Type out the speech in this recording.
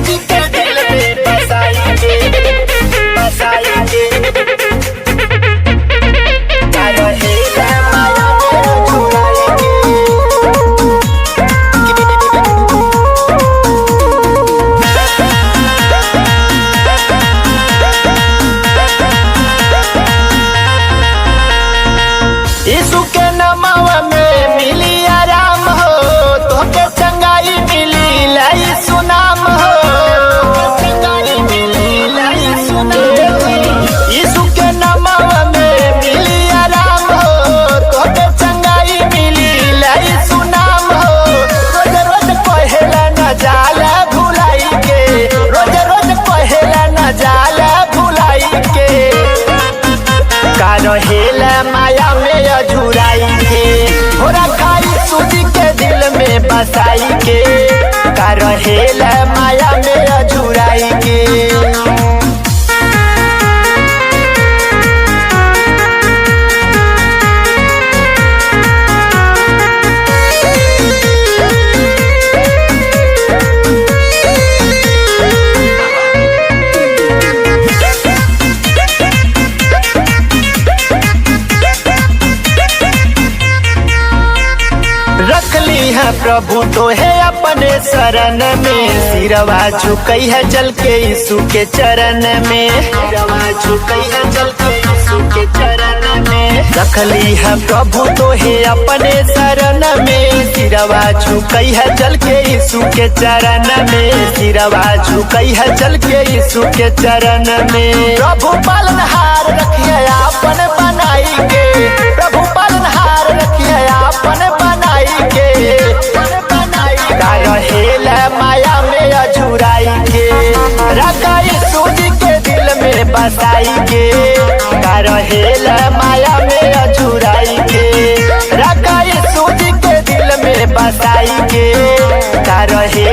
सूजी के दिल में बसाएंगे बसाएंगे रहेगा माया में छुड़ाएंगे। यीशु के नामवा में मिली आराम हो, तोके चंगाई मिली लाई सुनाम हो। चंगाई मिली लाई सुनाम। यीशु के नामवा में मिली आराम हो, तोके चंगाई मिली लाई सुनाम हो। रोज रोज कहेला न जाला भुलाई के, रोज रोज कहेला न जाला भुलाई के। का रहेला माया में अझुराई के, थोड़ा खाई सूजी के दिल में बसाई के। का रहेला माया में अझुराई के। रख ली है प्रभु तो है अपने शरण में, सिरवा झुकई है जल के यीशु के चरण में। सिरवा झुकई है जल के यीशु के चरण में। रख ली है प्रभु तो है अपने शरण में, सिरवा झुकई है जल के यीशु के चरण में। सिरवा झुकई है जल के यीशु के चरण में। प्रभु पालनहार रखिए आपन बनाई के, प्रभु पालनहार रखिए आपन बनाई के। का रहेला माया में अझुराई के, रखाई सूजी के दिल में बसाई के। का रहेला माया में अझुराई के, रखाई सूजी के दिल में बसाई के। का रहे